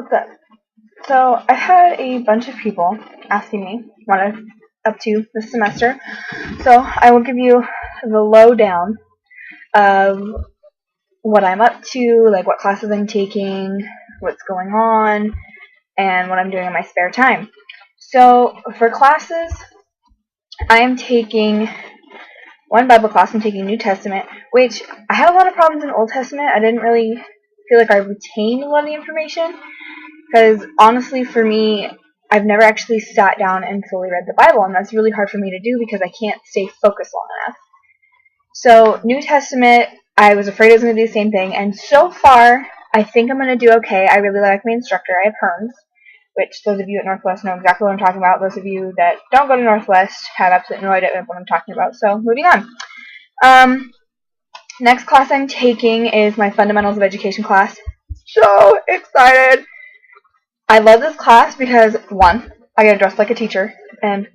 What's up? So I had a bunch of people asking me what I'm up to this semester. So I will give you the lowdown of what I'm up to, like what classes I'm taking, what's going on, and what I'm doing in my spare time. So for classes, I am taking one Bible class. I'm taking New Testament, which I had a lot of problems in Old Testament. I didn't really feel like I retained a lot of the information. Because honestly, for me, I've never actually sat down and fully read the Bible, and that's really hard for me to do because I can't stay focused long enough. So, New Testament, I was afraid I was going to do the same thing, and so far, I think I'm going to do okay. I really like my instructor. I have Herms, which those of you at Northwest know exactly what I'm talking about. Those of you that don't go to Northwest have absolutely no idea what I'm talking about. So, moving on. Next class I'm taking is my Fundamentals of Education class. So excited! I love this class because, one, I get dressed like a teacher, and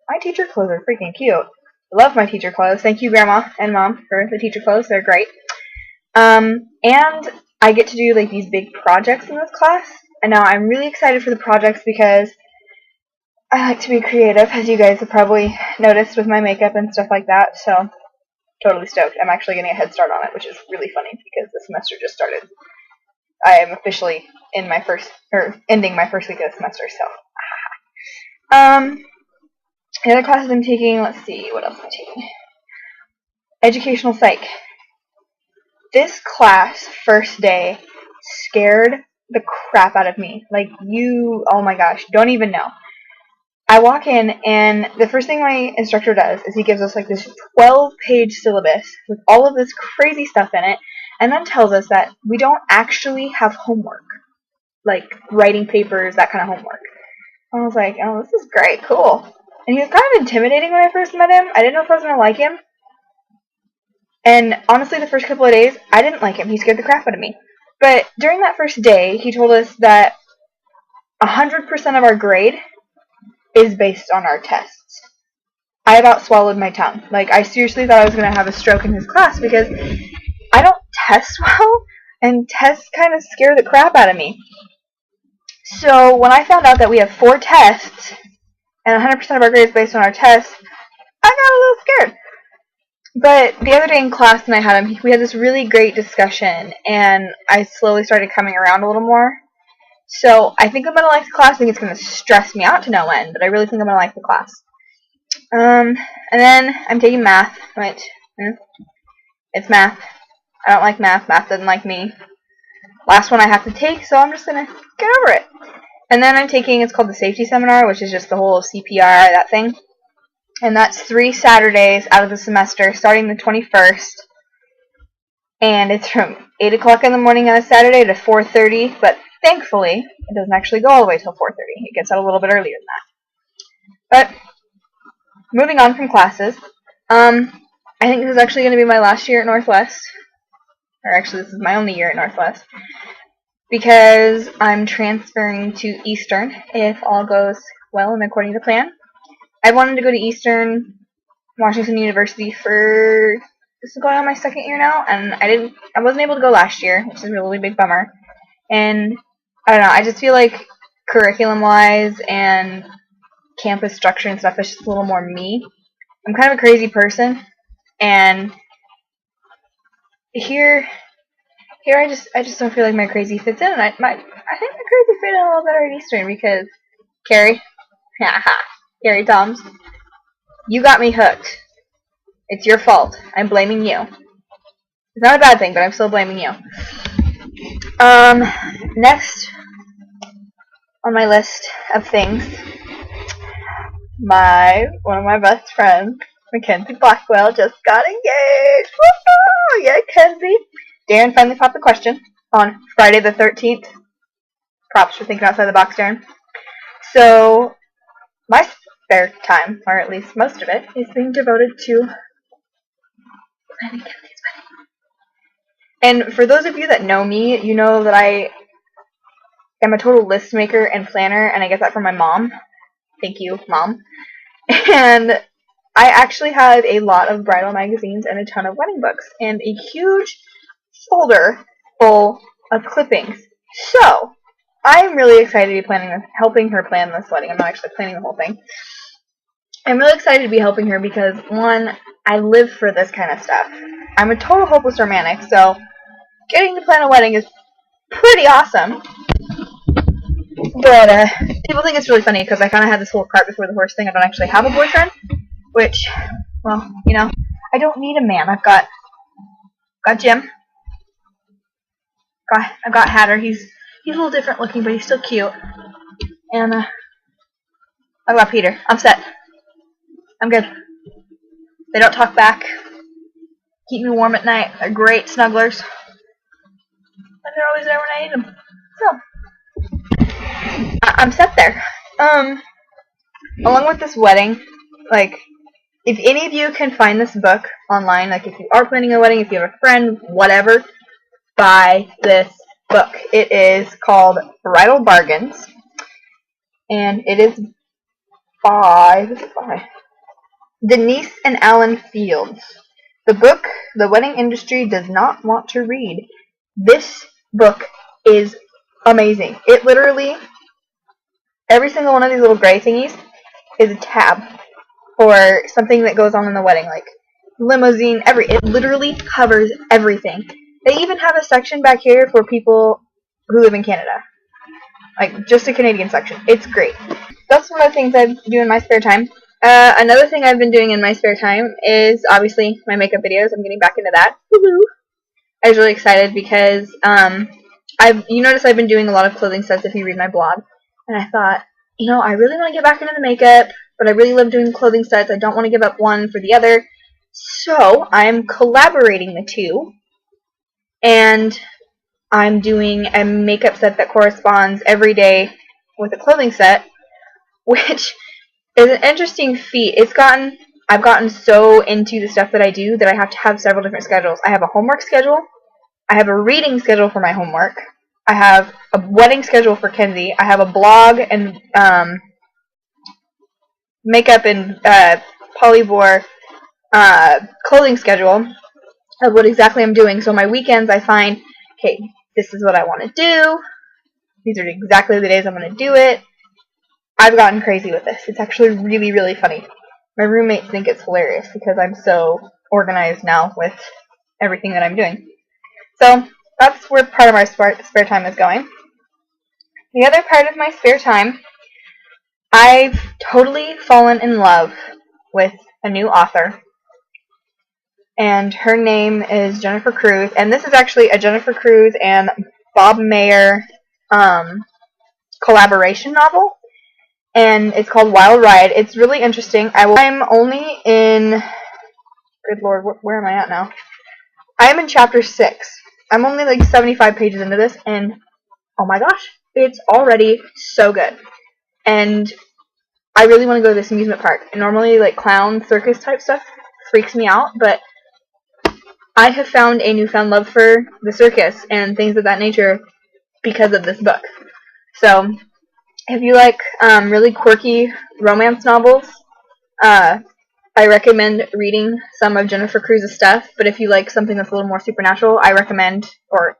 my teacher clothes are freaking cute. I love my teacher clothes. Thank you, Grandma and Mom, for the teacher clothes. They're great. And I get to do like these big projects in this class. And now I'm really excited for the projects because I like to be creative, as you guys have probably noticed with my makeup and stuff like that. So, totally stoked. I'm actually getting a head start on it, which is really funny because the semester just started. I am officially in my ending my first week of the semester, so. The other classes I'm taking, let's see, what else am I taking? Educational Psych. This class, first day, scared the crap out of me. Like, oh my gosh, don't even know. I walk in, and the first thing my instructor does is he gives us like this 12-page syllabus with all of this crazy stuff in it, and then tells us that we don't actually have homework. Like, writing papers, that kind of homework. I was like, oh, this is great, cool. And he was kind of intimidating when I first met him. I didn't know if I was going to like him. And honestly, the first couple of days, I didn't like him. He scared the crap out of me. But during that first day, he told us that 100% of our grade is based on our tests. I about swallowed my tongue. Like, I seriously thought I was going to have a stroke in his class because I don't test well, and tests kind of scare the crap out of me. So when I found out that we have 4 tests, and 100% of our grades based on our tests, I got a little scared. But the other day in class, when I had him, we had this really great discussion, and I slowly started coming around a little more. So I think I'm going to like the class. I think it's going to stress me out to no end, but I really think I'm going to like the class. And then I'm taking math, which, it's math. I don't like math. Math doesn't like me. Last one I have to take, so I'm just going to get over it. And then I'm taking, it's called the Safety Seminar, which is just the whole CPR, that thing. And that's 3 Saturdays out of the semester, starting the 21st. And it's from 8 o'clock in the morning on a Saturday to 4:30, but thankfully, it doesn't actually go all the way till 4:30. It gets out a little bit earlier than that. But, moving on from classes, I think this is actually going to be my last year at Northwest. Or actually, this is my only year at Northwest. Because I'm transferring to Eastern if all goes well and according to plan. I wanted to go to Eastern Washington University for, this is going on my 2nd year now, and I wasn't able to go last year, which is a really big bummer. And I don't know, I just feel like curriculum-wise and campus structure and stuff is just a little more me. I'm kind of a crazy person, and here I just don't feel like my crazy fits in. And I think my crazy fit in a little better at Eastern because Carrie Toms, you got me hooked. It's your fault. I'm blaming you. It's not a bad thing, but I'm still blaming you. Next on my list of things, one of my best friends, Mackenzie Blackwell, just got engaged. Woo-hoo! Yeah, Kenzie. Darren finally popped the question on Friday the 13th. Props for thinking outside the box, Darren. So, my spare time, or at least most of it, is being devoted to planning Kenzie's wedding. And for those of you that know me, you know that I am a total list maker and planner, and I get that from my mom. Thank you, Mom. And I actually have a lot of bridal magazines and a ton of wedding books, and a huge folder full of clippings. So, I'm really excited to be helping her plan this wedding. I'm not actually planning the whole thing. I'm really excited to be helping her because, one, I live for this kind of stuff. I'm a total hopeless romantic, so getting to plan a wedding is pretty awesome. But people think it's really funny because I kind of had this whole cart before the horse thing. I don't actually have a boyfriend, which, well, I don't need a man. I've got Jim. I've got Hatter. He's a little different looking, but he's still cute. And I've got Peter. I'm set. I'm good. They don't talk back. Keep me warm at night. They're great snugglers. And they're always there when I need them. So, I'm set there. Along with this wedding, like, if any of you can find this book online, like if you are planning a wedding, if you have a friend, whatever, buy this book. It is called Bridal Bargains, and it is by Denise and Alan Fields. The book the wedding industry does not want to read. This book is amazing. It literally, every single one of these little gray thingies is a tab for something that goes on in the wedding, like limousine, it literally covers everything. They even have a section back here for people who live in Canada. Like, just a Canadian section. It's great. That's one of the things I do in my spare time. Another thing I've been doing in my spare time is, obviously, my makeup videos. I'm getting back into that. Woohoo! I was really excited because, you notice I've been doing a lot of clothing sets if you read my blog. And I thought, I really want to get back into the makeup, but I really love doing clothing sets. I don't want to give up one for the other. So, I'm collaborating the two. And I'm doing a makeup set that corresponds every day with a clothing set, which is an interesting feat. I've gotten so into the stuff that I do that I have to have several different schedules. I have a homework schedule. I have a reading schedule for my homework. I have a wedding schedule for Kenzie. I have a blog and makeup and polyvore clothing schedule of what exactly I'm doing. So my weekends I find, okay, this is what I want to do. These are exactly the days I'm going to do it. I've gotten crazy with this. It's actually really, really funny. My roommates think it's hilarious because I'm so organized now with everything that I'm doing. So that's where part of my spare time is going. The other part of my spare time, I've totally fallen in love with a new author. And her name is Jennifer Cruz. And this is actually a Jennifer Cruz and Bob Mayer collaboration novel. And it's called Wild Ride. It's really interesting. I'm only in... Good Lord, where am I at now? I am in chapter 6. I'm only like 75 pages into this, and oh my gosh, it's already so good. And I really want to go to this amusement park. And normally, like, clown circus type stuff freaks me out, but I have found a newfound love for the circus and things of that nature because of this book. So, if you like really quirky romance novels, I recommend reading some of Jennifer Cruz's stuff. But if you like something that's a little more supernatural, I recommend, or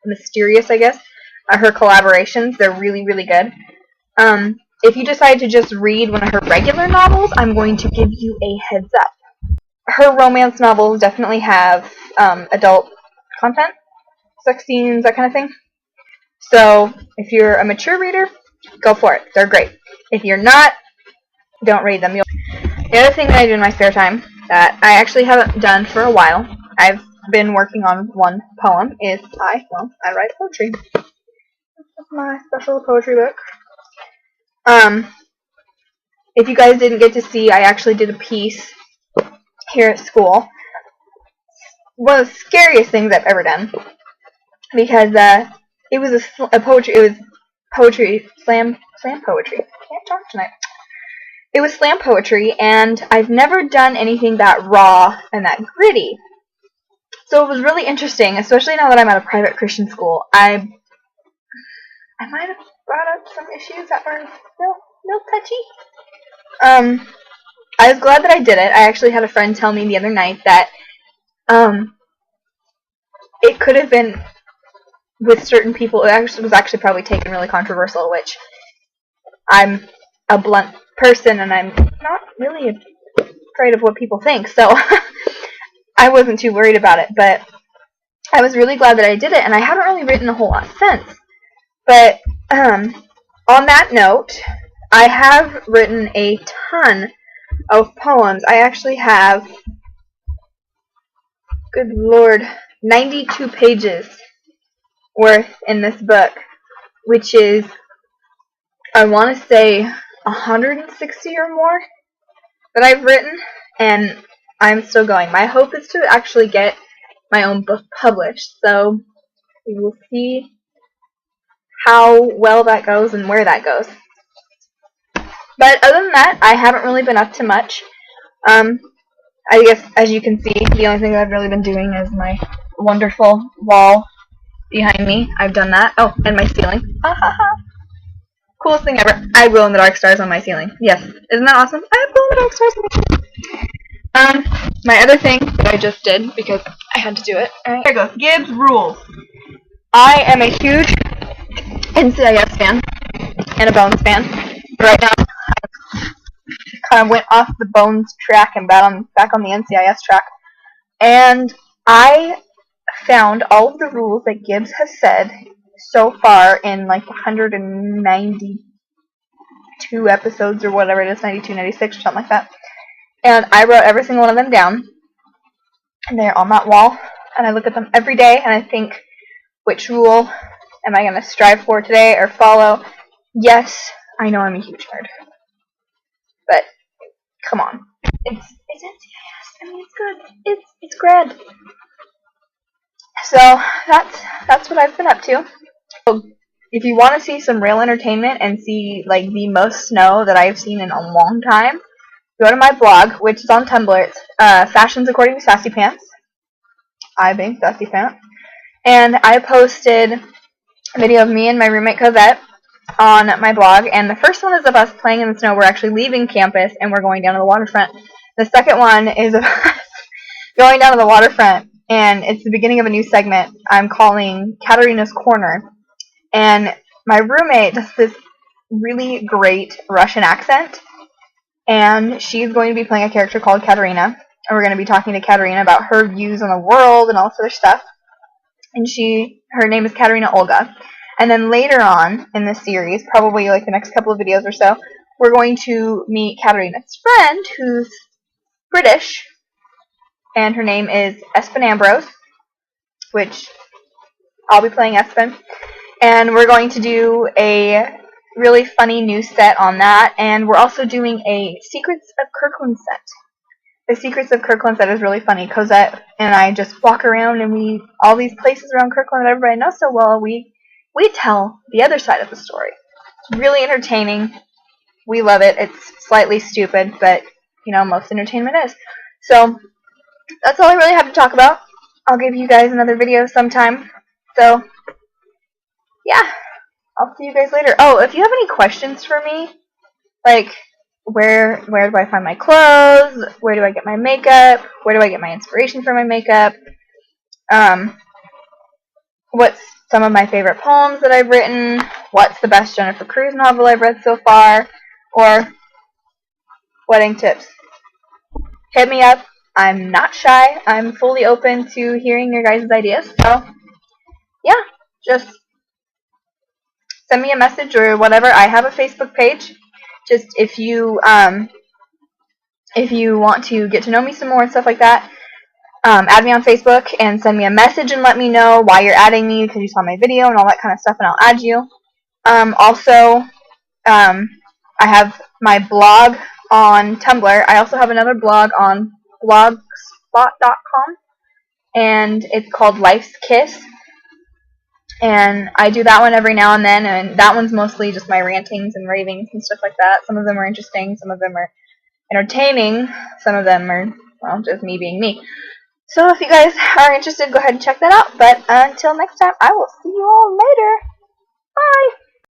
mysterious, I guess, her collaborations. They're really, really good. If you decide to just read one of her regular novels, I'm going to give you a heads up. Her romance novels definitely have adult content, sex scenes, that kind of thing. So if you're a mature reader, go for it. They're great. If you're not, don't read them. The other thing that I do in my spare time that I actually haven't done for a while, I've been working on one poem, is I write poetry. This is my special poetry book. If you guys didn't get to see, I actually did a piece here at school. One of the scariest things I've ever done, because it was slam poetry. I can't talk tonight. It was slam poetry, and I've never done anything that raw and that gritty. So it was really interesting, especially now that I'm at a private Christian school. I might have brought up some issues that were real touchy. I was glad that I did it. I actually had a friend tell me the other night that it could have been with certain people. It actually was probably taken really controversial, which I'm a blunt person and I'm not really afraid of what people think, so I wasn't too worried about it, but I was really glad that I did it, and I haven't really written a whole lot since. But on that note, I have written a ton of poems. I actually have, good lord, 92 pages worth in this book, which is, I want to say, 160 or more that I've written, and I'm still going. My hope is to actually get my own book published, so we will see how well that goes and where that goes. But other than that, I haven't really been up to much. I guess, as you can see, the only thing that I've really been doing is my wonderful wall behind me. I've done that. Oh, and my ceiling. Coolest thing ever. I have glow-in-the-dark stars on my ceiling. Yes. Isn't that awesome? I have glow-in-the-dark stars on my ceiling. My other thing that I just did, because I had to do it. Alright, here goes. Gibbs rules. I am a huge NCIS fan and a Bones fan. Right now, I kind of went off the Bones track and back on the NCIS track. And I found all of the rules that Gibbs has said so far in like 192 episodes or whatever it is, 92, 96, or something like that. And I wrote every single one of them down. And they're on that wall. And I look at them every day and I think, which rule am I going to strive for today or follow? Yes, I know I'm a huge nerd. But, come on. It's NCIS. I mean, it's good. It's grand. So, that's what I've been up to. So, if you want to see some real entertainment and see, like, the most snow that I've seen in a long time, go to my blog, which is on Tumblr. It's Fashions According to Sassy Pants. I being Sassy Pants. And I posted a video of me and my roommate Cosette on my blog, and the first one is of us playing in the snow. We're actually leaving campus and we're going down to the waterfront. The second one is of us going down to the waterfront, and it's the beginning of a new segment I'm calling Katerina's Corner. And my roommate does this really great Russian accent, and she's going to be playing a character called Katerina, and we're going to be talking to Katerina about her views on the world and all this other stuff. And her name is Katerina Olga. And then later on in this series, probably like the next couple of videos or so, we're going to meet Katerina's friend, who's British, and her name is Espen Ambrose, which I'll be playing Espen. And we're going to do a really funny new set on that, and we're also doing a Secrets of Kirkland set. The Secrets of Kirkland set is really funny. Cosette and I just walk around, and all these places around Kirkland that everybody knows so well, we tell the other side of the story. It's really entertaining. We love it. It's slightly stupid, but, you know, most entertainment is. So, that's all I really have to talk about. I'll give you guys another video sometime. So, yeah. I'll see you guys later. Oh, if you have any questions for me, like, where do I find my clothes? Where do I get my makeup? Where do I get my inspiration for my makeup? What's some of my favorite poems that I've written? What's the best Jennifer Cruz novel I've read so far? Or wedding tips? Hit me up. I'm not shy. I'm fully open to hearing your guys' ideas. So, yeah, just send me a message or whatever. I have a Facebook page. Just if you want to get to know me some more and stuff like that, add me on Facebook and send me a message and let me know why you're adding me, because you saw my video and all that kind of stuff, and I'll add you. Also, I have my blog on Tumblr. I also have another blog on blogspot.com, and it's called Life's Kiss. And I do that one every now and then, and that one's mostly just my rantings and ravings and stuff like that. Some of them are interesting, some of them are entertaining, some of them are, well, just me being me. So if you guys are interested, go ahead and check that out. But until next time, I will see you all later. Bye!